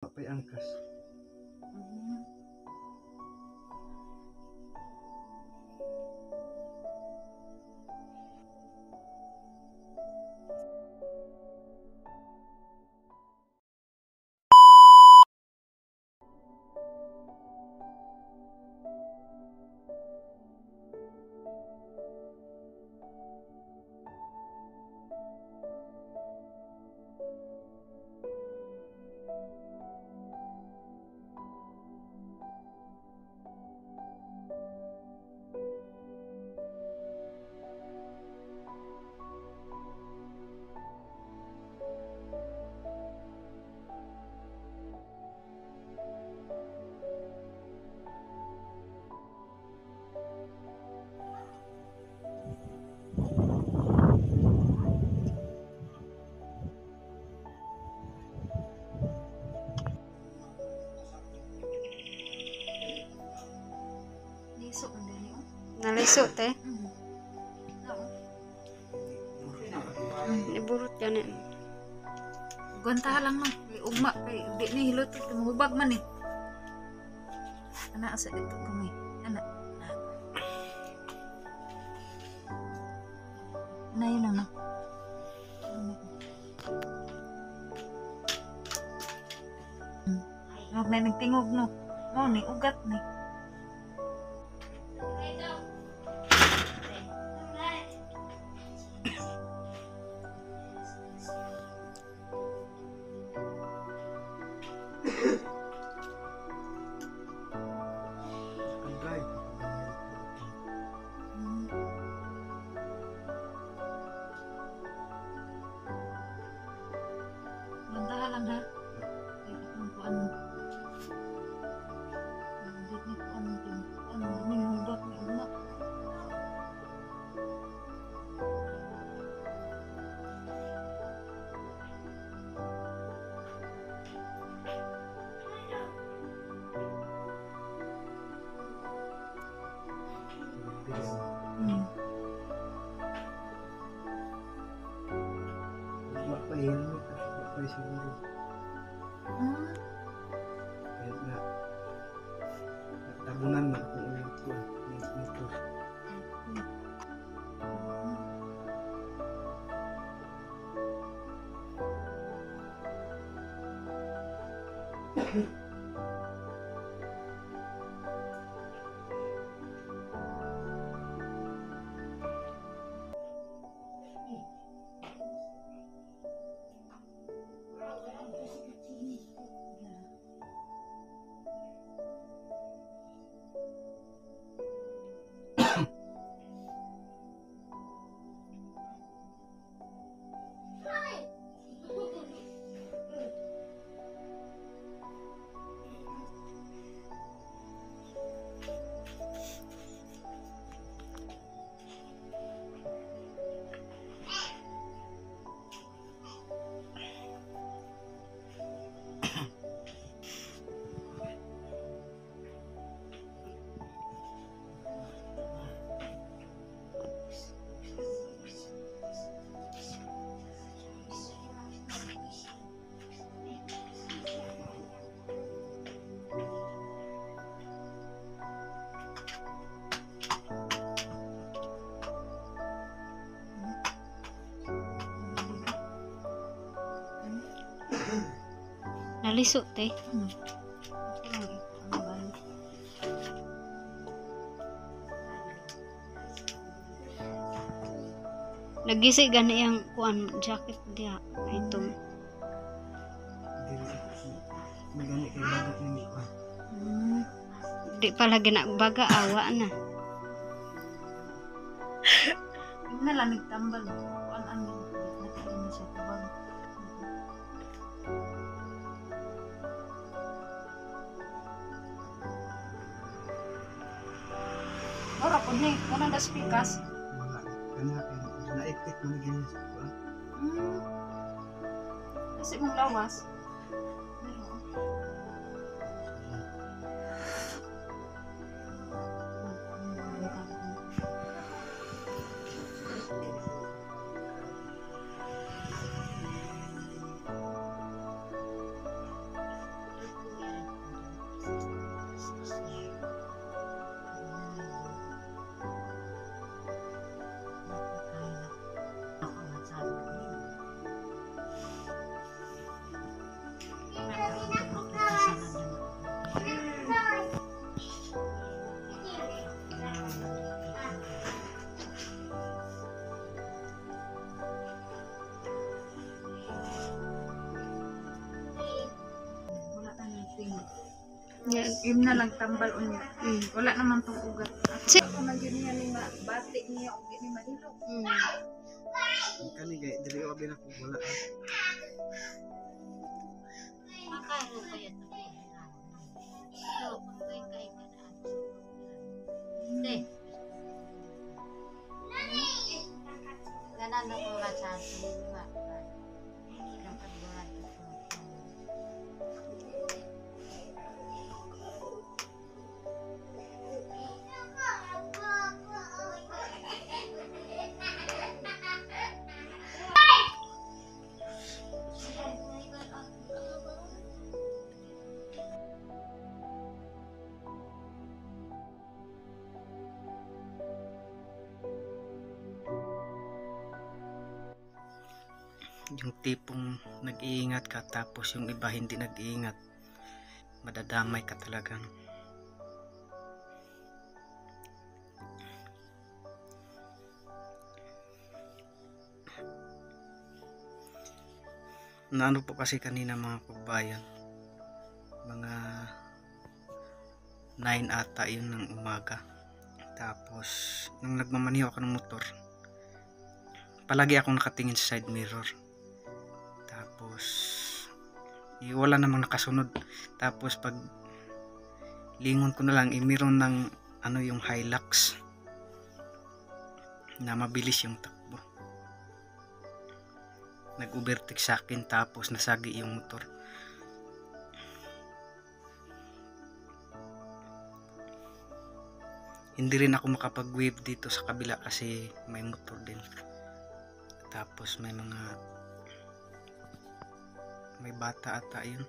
Pa'y angkas. Nalisot eh. Iburot yan eh. Gunta lang no. Kay ugma kay di ni hilutot kay mahubag man eh. Ana asa dito kami. Ana. Ana yun na. Huwag na nagtingog no. Mo ni ugat ni. Drive. Gunta lang ha. Kay akong kuan. Di ni kuan ano ni hubag ni ugma. Pa'y helmet. Pa'y siguro. Kahit na tabunan na kung ulit ko. Ito. Nalisot eh. Nagisi gani yang kuan jacket dia. Itong. Magani kay bagat ng kuha. Di pala ginagbaga awa na. Ina lang nagtambal. Kuan ano. Nakita siya tabang. Ora po ni, kuna da speakers. Wala. Kanina kay naipit man ganyan sa kuha. Kasi mong lawas. Yan. Yun na lang tambal unya. Mm. Wala naman tong ugat. Si- Ako man yun niya ni bati niya o ni mahilog. Mm. Ang kani kay dili wa binako wala. Makaro kaya ito kaya. So, kung kayo kayo ka na. Hindi. Ganan na ko nga sa atin. Diba? Ilang pagbulan ito. Yung tipong nag-iingat ka tapos yung iba hindi nag-iingat, madadamay ka talaga. Naano po kasi kanina mga kabayan, mga 9 ata yun ng umaga. Tapos nung nagmamaniho ako ng motor, palagi akong nakatingin sa side mirror. Tapos wala namang nakasunod. Tapos pag lingon ko na lang, meron ng ano, yung Hilux na mabilis yung takbo. Nag-overtake sa akin tapos nasagi yung motor. Hindi rin ako makapag-wave dito sa kabila kasi may motor din. Tapos may bata ata yun.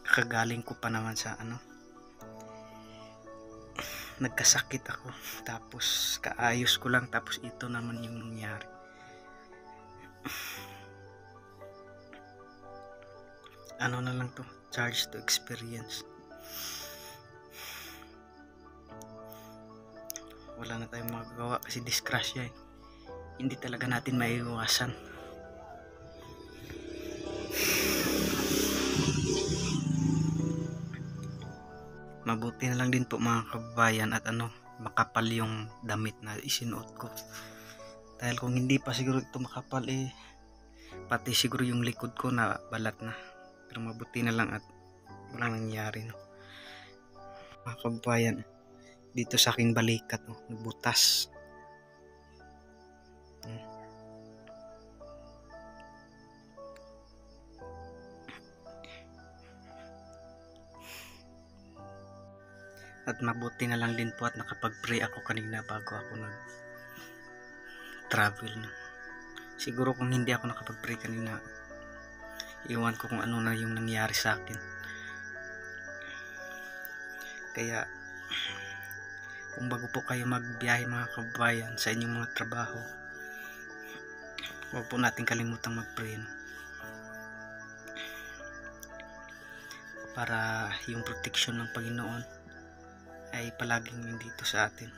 Kakagaling ko pa naman sa ano, nagkasakit ako, tapos kaayos ko lang, tapos ito naman yung nangyari. Ano na lang to, charge to experience. Wala na tayong magagawa kasi disgrasya eh. Hindi talaga natin maiiwasan. Mabuti na lang din po mga kababayan at makapal yung damit na isinuot ko. Dahil kung hindi pa siguro ito makapal eh, pati siguro yung likod ko na balat na. Pero mabuti na lang at walang nangyari, no. Mga kababayan, dito sa aking balikat, no, nabutas. At mabuti na lang din po at nakapag-pray ako kanina bago ako nag-travel, no. Siguro kung hindi ako nakapag-pray kanina, iwan ko kung ano na yung nangyari sa akin. Kaya kung bago po kayo magbiyahe mga kababayan sa inyong mga trabaho, huwag po natin kalimutang mag-pray, no? Para yung protection ng Panginoon ay palaging nandito sa atin.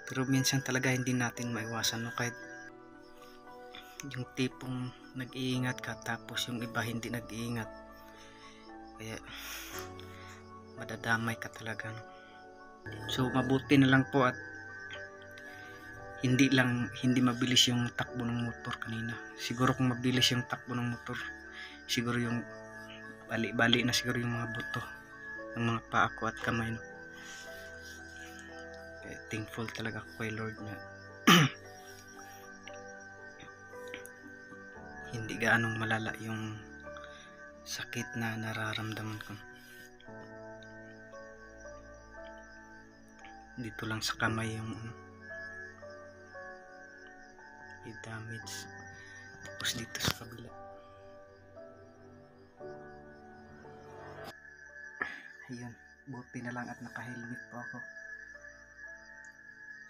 Pero minsan talaga hindi natin maiwasan, no? Kahit yung tipong nag-iingat ka tapos yung iba hindi nag-iingat, kaya madadamay ka talaga, no? So mabuti na lang po at hindi mabilis yung takbo ng motor kanina. Siguro kung mabilis yung takbo ng motor, siguro yung bali-bali na siguro yung mga buto ng mga paa ko at kamay, no? Kaya thankful talaga ako kay Lord na hindi gaanong malala yung sakit na nararamdaman ko. Dito lang sa kamay yung damage, tapos dito sa kabila. Ayun, buti na lang at naka-helmet po ako.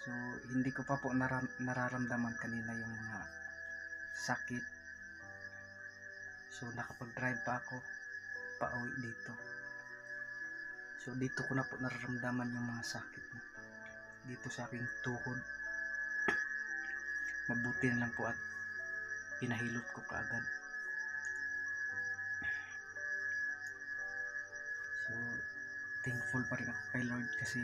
So hindi ko pa po nararamdaman kanina yung mga sakit. So nakapag-drive pa ako pauwi dito. So dito ko na po nararamdaman yung mga sakit na dito sa aking tuhod. Mabuti na lang po at pinahilot ko kaagad. thankful pa rin ako kay Lord kasi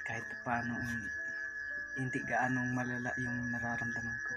kahit paano hindi gaanong malala yung nararamdaman ko.